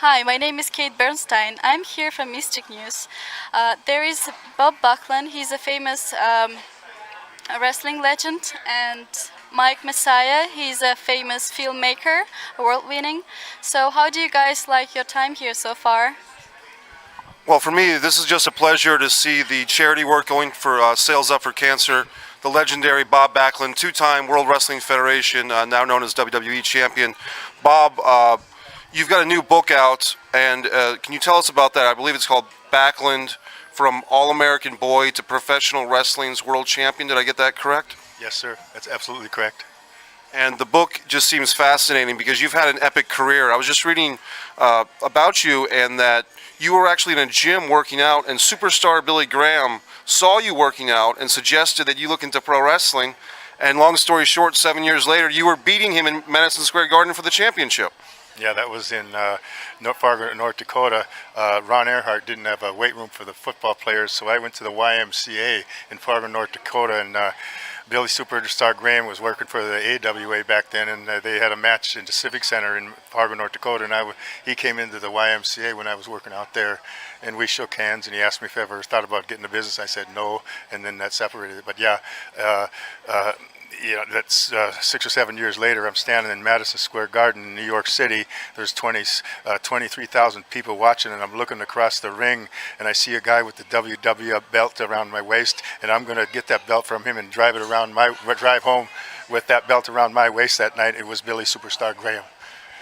Hi, my name is Kate Bernstein. I'm here from Mystic News. There is Bob Backlund. He's a famous wrestling legend, and Mike Messier. He's a famous filmmaker, award-winning. So, how do you guys like your time here so far? Well, for me, this is just a pleasure to see the charity work going for Sales Up for Cancer. The legendary Bob Backlund, two-time World Wrestling Federation, now known as WWE champion. Bob, you've got a new book out, and can you tell us about that? I believe it's called Backlund, From All-American Boy to Professional Wrestling's World Champion. Did I get that correct? Yes, sir. That's absolutely correct. And the book just seems fascinating because you've had an epic career. I was just reading about you, and that you were actually in a gym working out, and superstar Billy Graham saw you working out and suggested that you look into pro wrestling. And long story short, 7 years later, you were beating him in Madison Square Garden for the championship. Yeah, that was in Fargo, North Dakota. Ron Earhart didn't have a weight room for the football players, so I went to the YMCA in Fargo, North Dakota, and Billy Superstar Graham was working for the AWA back then, and they had a match in the Civic Center in Fargo, North Dakota, and he came into the YMCA when I was working out there, and we shook hands, and he asked me if I ever thought about getting into business. I said no, and then that separated. But yeah, that's 6 or 7 years later. I'm standing in Madison Square Garden in New York City. There's 23,000 people watching, and I'm looking across the ring, and I see a guy with the WWF belt around my waist, and I'm going to get that belt from him and drive home with that belt around my waist that night. It was Billy Superstar Graham.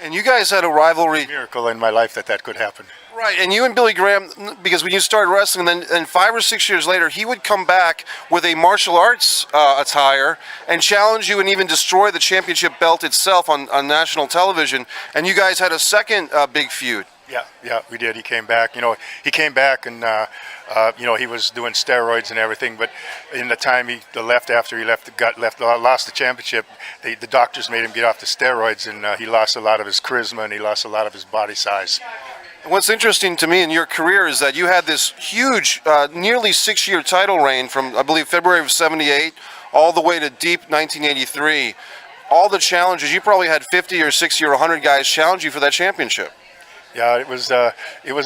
And you guys had a rivalry. Miracle in my life that could happen. Right, and you and Billy Graham, because when you started wrestling, then 5 or 6 years later, he would come back with a martial arts attire and challenge you and even destroy the championship belt itself on national television. And you guys had a second big feud. Yeah, we did. He came back. And he was doing steroids and everything. But in the time he lost the championship, the doctors made him get off the steroids, and he lost a lot of his charisma and he lost a lot of his body size. What's interesting to me in your career is that you had this huge, nearly 6-year title reign from, I believe, February of '78 all the way to deep 1983. All the challenges, you probably had 50 or 60 or 100 guys challenge you for that championship. Yeah, it was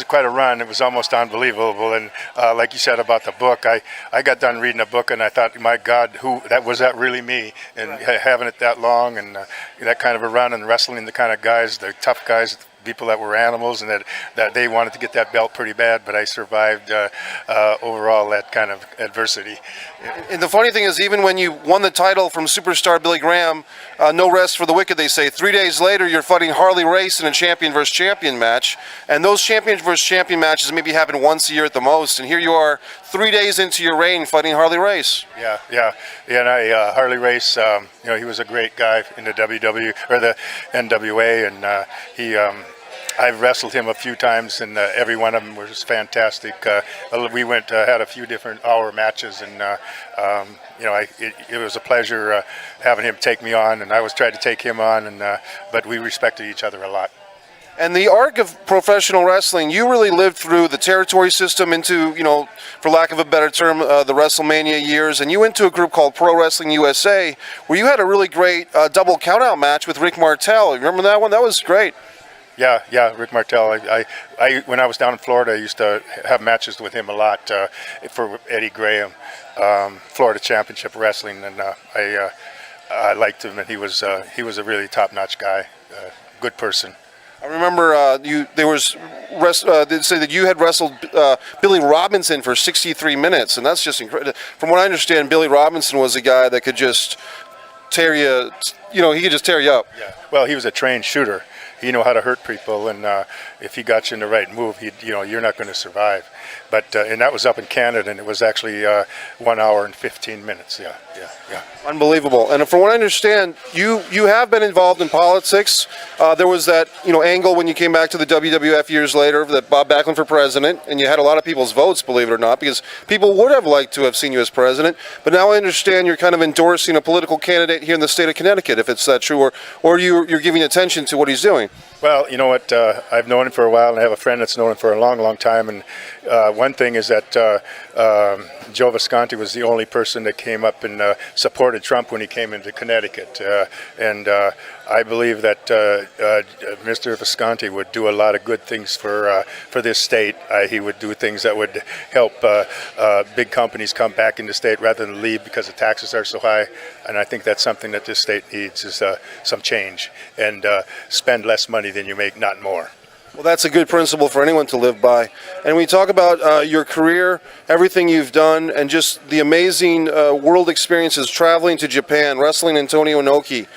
quite a run. It was almost unbelievable. And like you said about the book, I got done reading the book and I thought, my God, was that really me? And right. Having it that long and that kind of a run and wrestling the kind of guys, the tough guys, people that were animals, and that they wanted to get that belt pretty bad, but I survived overall that kind of adversity. And the funny thing is, even when you won the title from superstar Billy Graham, no rest for the wicked, they say. 3 days later, you're fighting Harley Race in a champion versus champion match, and those champion versus champion matches maybe happen once a year at the most, and here you are 3 days into your reign fighting Harley Race. Yeah, and Harley Race, he was a great guy in the WW or the NWA, and I've wrestled him a few times, and every one of them was fantastic. We had a few different hour matches, and it was a pleasure having him take me on, and I was trying to take him on, but we respected each other a lot. And the arc of professional wrestling, you really lived through the territory system into, for lack of a better term, the WrestleMania years, and you went to a group called Pro Wrestling USA, where you had a really great double countout match with Rick Martel. Remember that one? That was great. Yeah, Rick Martel. I when I was down in Florida, I used to have matches with him a lot for Eddie Graham, Florida Championship Wrestling, and I liked him, and he was a really top-notch guy, good person. I remember they say that you had wrestled Billy Robinson for 63 minutes, and that's just incredible. From what I understand, Billy Robinson was a guy that could just tear you. He could just tear you up. Yeah. Well, he was a trained shooter. He knew how to hurt people, and if he got you in the right move, you're not going to survive. But and that was up in Canada, and it was actually 1 hour and 15 minutes. Yeah. Unbelievable. And from what I understand, you have been involved in politics. There was that angle when you came back to the WWF years later, that Bob Backlund for president, and you had a lot of people's votes, believe it or not, because people would have liked to have seen you as president. But now I understand you're kind of endorsing a political candidate here in the state of Connecticut, if it's that true, or you're giving attention to what he's doing. Well, you know what? I've known him for a while, and I have a friend that's known him for a long, long time. And one thing is that Joe Visconti was the only person that came up and supported Trump when he came into Connecticut. And I believe that Mr. Visconti would do a lot of good things for this state. He would do things that would help big companies come back into the state rather than leave because the taxes are so high. And I think that's something that this state needs is some change and spend less money than you make, not more. Well, that's a good principle for anyone to live by. And we talk about your career, everything you've done, and just the amazing world experiences, traveling to Japan, wrestling Antonio Inoki,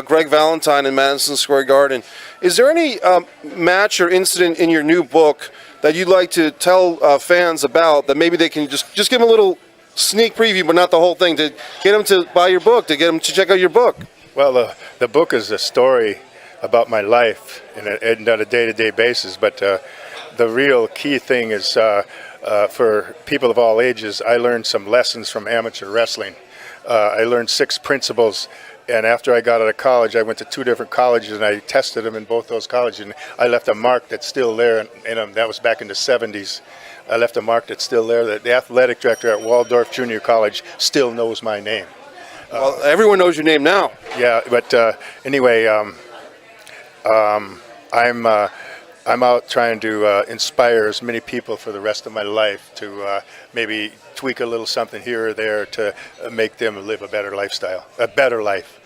Greg Valentine in Madison Square Garden. Is there any match or incident in your new book that you'd like to tell fans about that maybe they can just give them a little sneak preview, but not the whole thing, to get them to buy your book, to get them to check out your book? Well, the book is a story about my life and on a day-to-day basis, but the real key thing is for people of all ages, I learned some lessons from amateur wrestling. I learned 6 principles, and after I got out of college, I went to 2 different colleges, and I tested them in both those colleges, and I left a mark that's still there, and that was back in the 70s. I left a mark that's still there. The athletic director at Waldorf Junior College still knows my name. Well, everyone knows your name now. Yeah, but anyway, I'm out trying to inspire as many people for the rest of my life to maybe tweak a little something here or there to make them live a better lifestyle, a better life.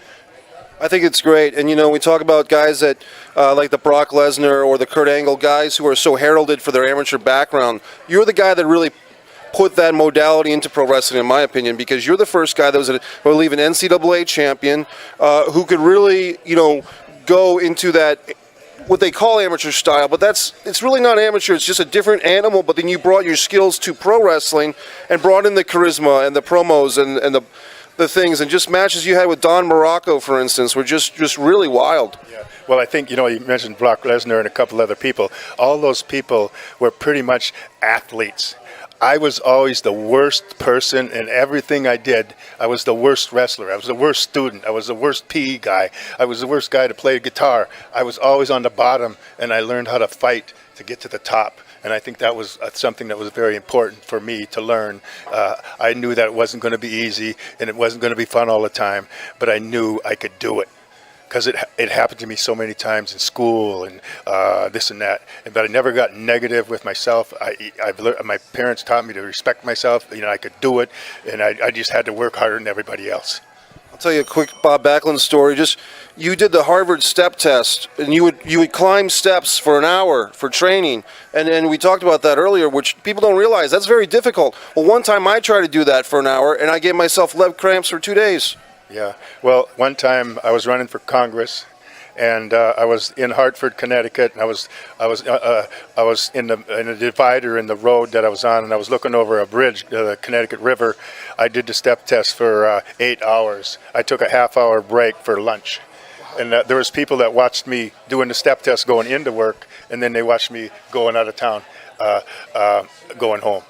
I think it's great. And, you know, we talk about guys that like the Brock Lesnar or the Kurt Angle guys who are so heralded for their amateur background. You're the guy that really put that modality into pro wrestling, in my opinion, because you're the first guy that was, I believe, an NCAA champion who could really, you know, go into that, what they call amateur style, but it's really not amateur, it's just a different animal. But then you brought your skills to pro wrestling and brought in the charisma and the promos and the things, and just matches you had with Don Morocco, for instance, were just really wild. Yeah. Well, I think, you know, you mentioned Brock Lesnar and a couple other people. All those people were pretty much athletes. I was always the worst person in everything I did. I was the worst wrestler. I was the worst student. I was the worst PE guy. I was the worst guy to play guitar. I was always on the bottom, and I learned how to fight to get to the top. And I think that was something that was very important for me to learn. I knew that it wasn't going to be easy, and it wasn't going to be fun all the time, but I knew I could do it. Because it happened to me so many times in school and this and that, but I never got negative with myself. I've learned, my parents taught me to respect myself. You know, I could do it, and I just had to work harder than everybody else. I'll tell you a quick Bob Backlund story. Just, you did the Harvard step test, and you would climb steps for an hour for training, and we talked about that earlier, which people don't realize that's very difficult. Well, one time I tried to do that for an hour, and I gave myself leg cramps for 2 days. Yeah. Well, one time I was running for Congress, and I was in Hartford, Connecticut, and I was in a divider in the road that I was on, and I was looking over a bridge, the Connecticut River. I did the step test for 8 hours. I took a half-hour break for lunch, and there was people that watched me doing the step test going into work, and then they watched me going out of town, going home,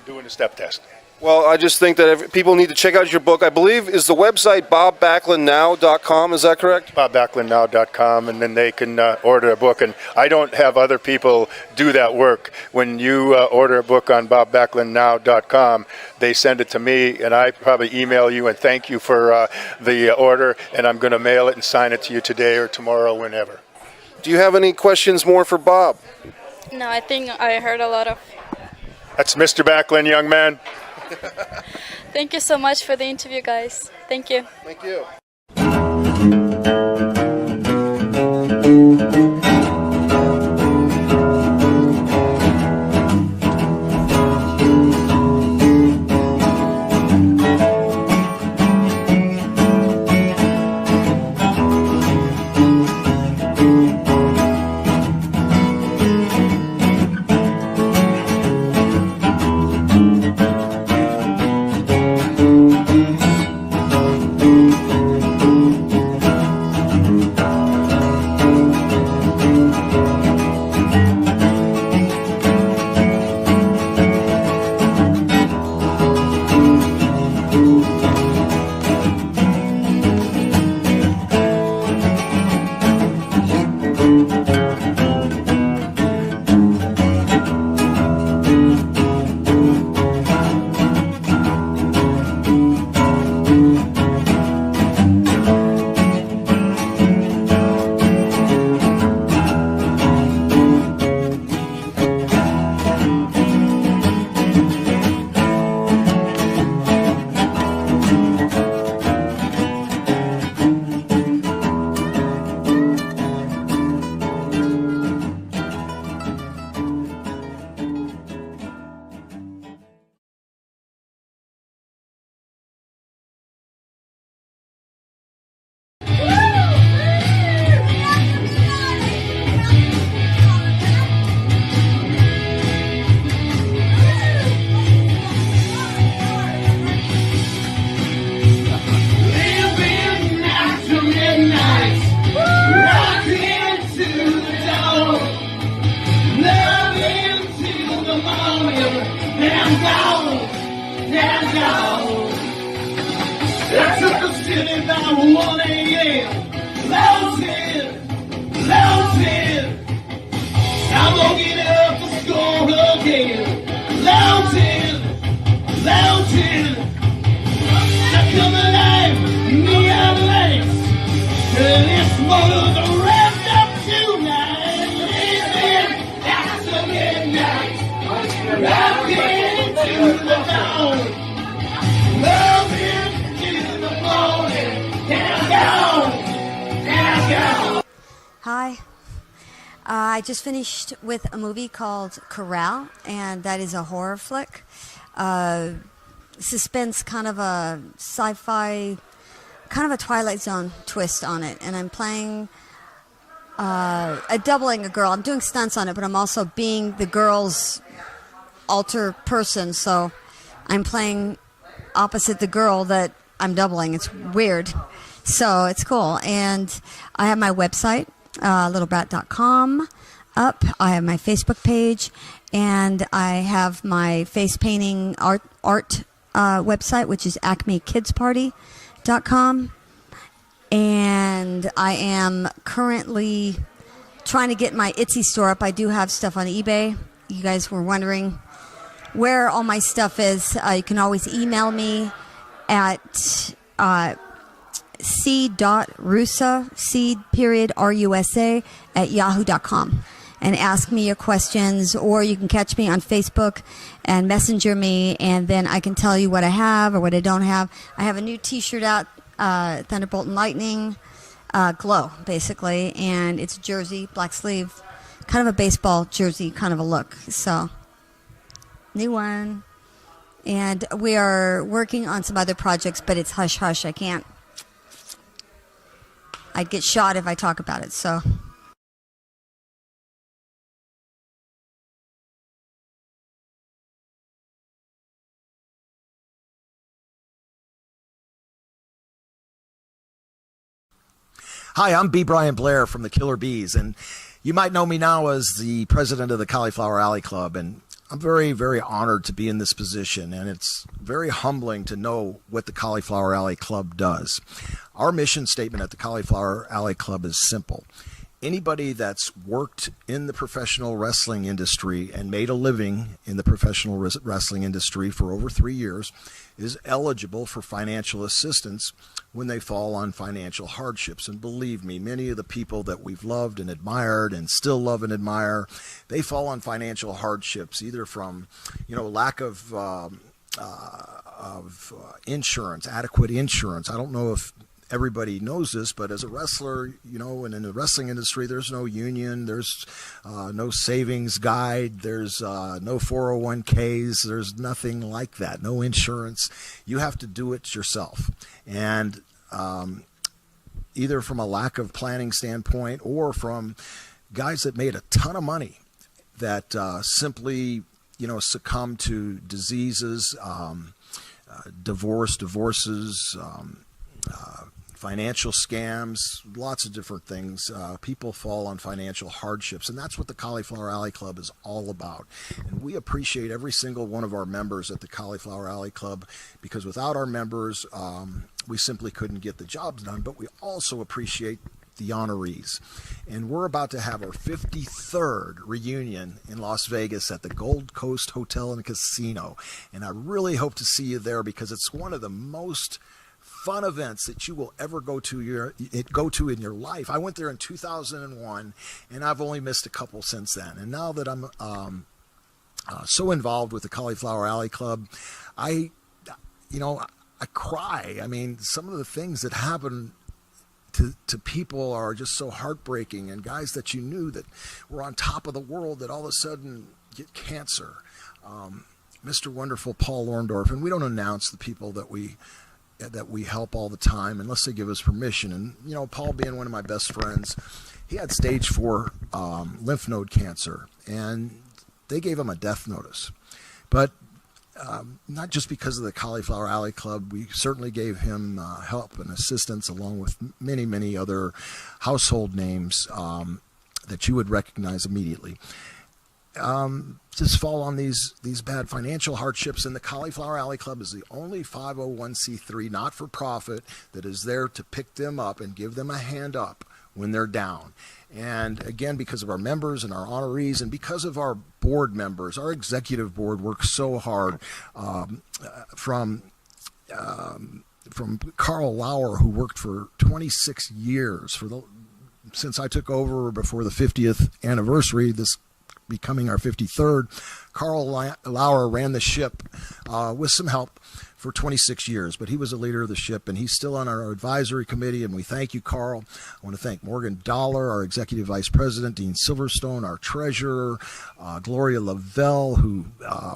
doing the step test. Well, I just think that people need to check out your book. I believe, is the website bobbacklundnow.com, is that correct? bobbacklundnow.com, and then they can order a book. And I don't have other people do that work. When you order a book on bobbacklundnow.com, they send it to me, and I probably email you and thank you for the order, and I'm going to mail it and sign it to you today or tomorrow, whenever. Do you have any questions more for Bob? No, I think I heard a lot of. That's Mr. Backlund, young man. Thank you so much for the interview, guys. Thank you. Thank you. I'm gone, and I'm gone. I took the city by 1 a.m. Lousy. I'm gonna get up to score again. Lousy. Now come alive, me out lights. This motor's wrapped up tonight. Living after midnight. Rocking to the dawn. Loving to the morning. And I'm gone. Hi. I just finished with a movie called Corral, and that is a horror flick. Suspense, kind of a sci-fi, kind of a Twilight Zone twist on it. And I'm playing doubling a girl. I'm doing stunts on it, but I'm also being the girl's alter person. So I'm playing opposite the girl that I'm doubling. It's weird. So it's cool. And I have my website, littlebrat.com up. I have my Facebook page, and I have my face painting art website, which is acmekidsparty.com. And I am currently trying to get my Etsy store up. I do have stuff on eBay. You guys were wondering where all my stuff is. You can always email me at c.rusa, at yahoo.com, and ask me your questions, or you can catch me on Facebook and messenger me, and then I can tell you what I have or what I don't have. I have a new t-shirt out, Thunderbolt and Lightning, glow, basically, and it's a jersey, black sleeve, kind of a baseball jersey kind of a look. So, new one. And we are working on some other projects, but it's hush-hush. I'd get shot if I talk about it, so. Hi, I'm B. Brian Blair from the Killer Bees, and you might know me now as the president of the Cauliflower Alley Club, and I'm very, very honored to be in this position, and it's very humbling to know what the Cauliflower Alley Club does. Our mission statement at the Cauliflower Alley Club is simple. Anybody that's worked in the professional wrestling industry and made a living in the professional wrestling industry for over 3 years is eligible for financial assistance when they fall on financial hardships. And believe me, many of the people that we've loved and admired and still love and admire, they fall on financial hardships, either from, lack of insurance, adequate insurance. I don't know if everybody knows this, but as a wrestler, and in the wrestling industry, there's no union, there's no savings guide, there's no 401ks, there's nothing like that, no insurance. You have to do it yourself. And either from a lack of planning standpoint or from guys that made a ton of money that simply, succumb to diseases, divorces, financial scams, lots of different things. People fall on financial hardships, and that's what the Cauliflower Alley Club is all about. And we appreciate every single one of our members at the Cauliflower Alley Club, because without our members, we simply couldn't get the jobs done. But we also appreciate the honorees. And we're about to have our 53rd reunion in Las Vegas at the Gold Coast Hotel and Casino. And I really hope to see you there, because it's one of the most fun events that you will ever go to in your life. I went there in 2001, and I've only missed a couple since then. And now that I'm so involved with the Cauliflower Alley Club, I cry. I mean, some of the things that happen to people are just so heartbreaking, and guys that you knew that were on top of the world that all of a sudden get cancer. Mr. Wonderful Paul Orndorff, and we don't announce the people that we help all the time unless they give us permission. And Paul, being one of my best friends, he had stage 4 lymph node cancer, and they gave him a death notice. But not just because of the Cauliflower Alley Club. We certainly gave him help and assistance, along with many, many other household names that you would recognize immediately. just fall on these bad financial hardships. And the Cauliflower Alley Club is the only 501c3 not-for-profit that is there to pick them up and give them a hand up when they're down. And again, because of our members and our honorees, and because of our board members, our executive board works so hard. From Carl Lauer, who worked for 26 years since I took over before the 50th anniversary, this becoming our 53rd. Carl Lauer ran the ship with some help for 26 years, but he was a leader of the ship, and he's still on our advisory committee, and we thank you, Carl. I want to thank Morgan Dollar, our executive vice president, Dean Silverstone, our treasurer, Gloria Lavelle, who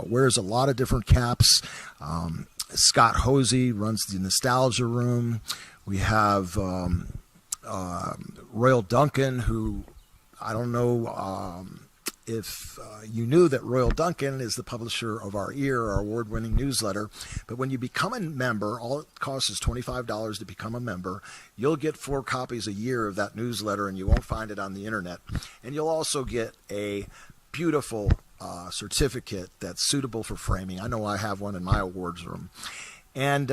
wears a lot of different caps, Scott Hosey runs the Nostalgia Room. We have Royal Duncan, who I don't know if you knew that Royal Duncan is the publisher of our our award-winning newsletter. But when you become a member, all it costs is $25 to become a member. You'll get 4 copies a year of that newsletter, and you won't find it on the internet. And you'll also get a beautiful certificate that's suitable for framing. I know I have one in my awards room. And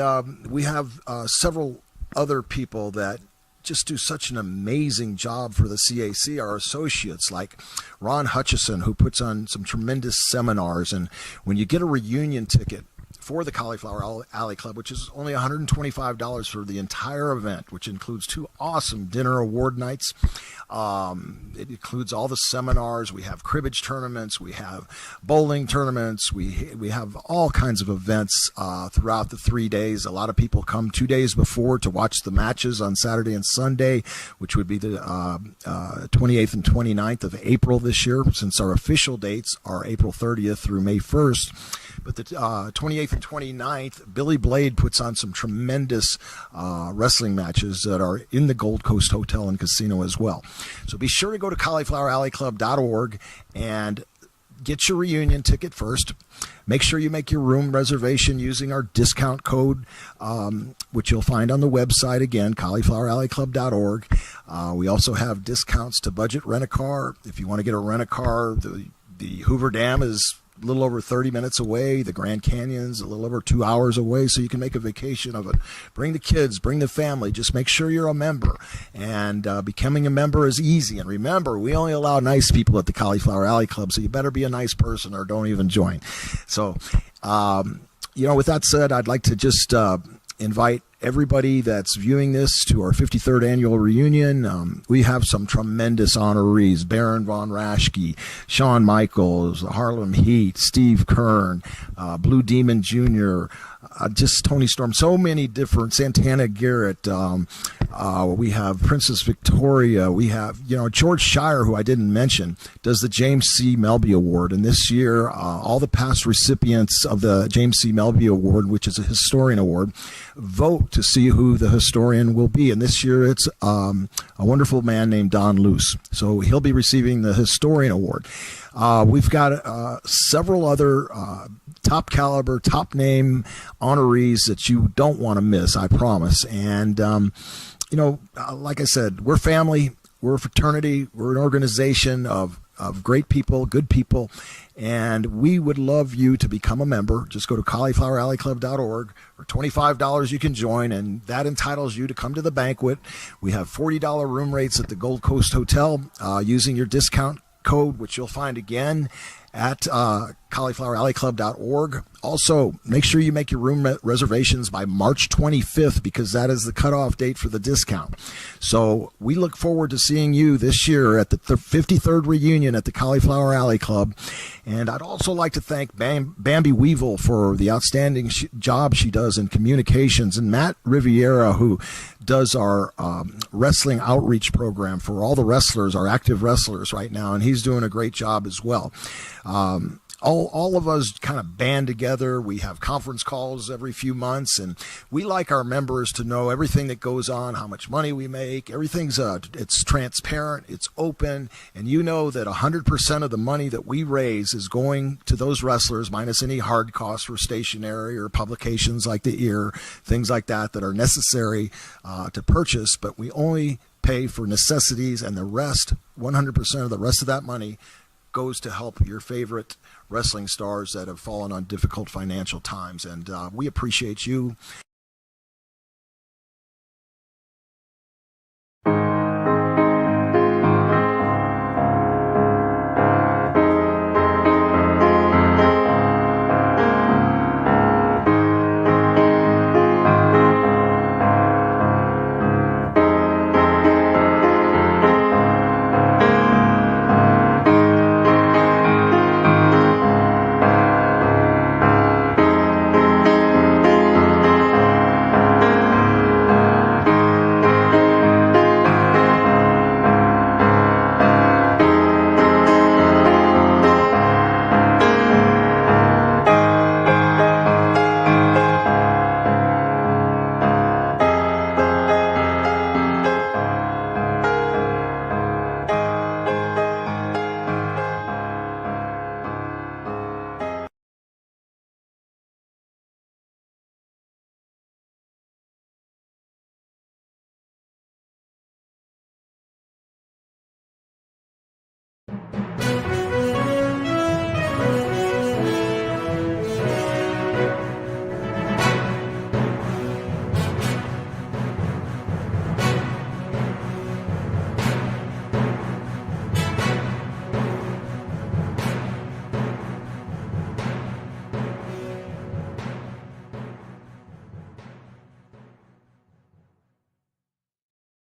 we have several other people that just do such an amazing job for the CAC, our associates like Ron Hutchison, who puts on some tremendous seminars. And when you get a reunion ticket for the Cauliflower Alley Club, which is only $125 for the entire event, which includes 2 awesome dinner award nights. It includes all the seminars. We have cribbage tournaments. We have bowling tournaments. We have all kinds of events throughout the 3 days. A lot of people come 2 days before to watch the matches on Saturday and Sunday, which would be the 28th and 29th of April this year, since our official dates are April 30th through May 1st. But the 28th and 29th, Billy Blade puts on some tremendous wrestling matches that are in the Gold Coast Hotel and Casino as well. So be sure to go to caulifloweralleyclub.org and get your reunion ticket first. Make sure you make your room reservation using our discount code, which you'll find on the website again, caulifloweralleyclub.org. We also have discounts to budget rent-a-car. If you want to get a rent-a-car, the Hoover Dam is a little over 30 minutes away. The Grand Canyon's a little over 2 hours away, so you can make a vacation of it. Bring the kids, bring the family. Just make sure you're a member. And becoming a member is easy. And remember, we only allow nice people at the Cauliflower Alley Club, so you better be a nice person or don't even join. So, with that said, I'd like to just invite everybody that's viewing this to our 53rd annual reunion. We have some tremendous honorees: Baron von Raschke, Shawn Michaels, Harlem Heat, Steve Kern, Blue Demon Jr., just Tony Storm, so many different, Santana Garrett. We have Princess Victoria. We have, George Shire, who I didn't mention, does the James C. Melby Award. And this year, all the past recipients of the James C. Melby Award, which is a historian award, vote to see who the historian will be. And this year, it's a wonderful man named Don Luce. So he'll be receiving the historian award. We've got several other top caliber, top name honorees that you don't want to miss, I promise. And, like I said, we're family, we're a fraternity, we're an organization of great people, good people, and we would love you to become a member. Just go to caulifloweralleyclub.org. For $25 you can join, and that entitles you to come to the banquet. We have $40 room rates at the Gold Coast Hotel using your discount code, which you'll find again at caulifloweralleyclub.org. Also, make sure you make your room reservations by March 25th, because that is the cutoff date for the discount. So we look forward to seeing you this year at the 53rd reunion at the Cauliflower Alley Club. And I'd also like to thank Bambi Weevil for the outstanding job she does in communications, and Matt Riviera, who does our wrestling outreach program for all the wrestlers, our active wrestlers right now, and he's doing a great job as well. All of us kind of band together. We have conference calls every few months, and we like our members to know everything that goes on, how much money we make. Everything's it's transparent, it's open, and you know that 100% of the money that we raise is going to those wrestlers, minus any hard costs for stationery or publications like the ear, things like that are necessary to purchase. But we only pay for necessities, and the rest, 100% of the rest of that money, goes to help your favorite wrestling stars that have fallen on difficult financial times. And we appreciate you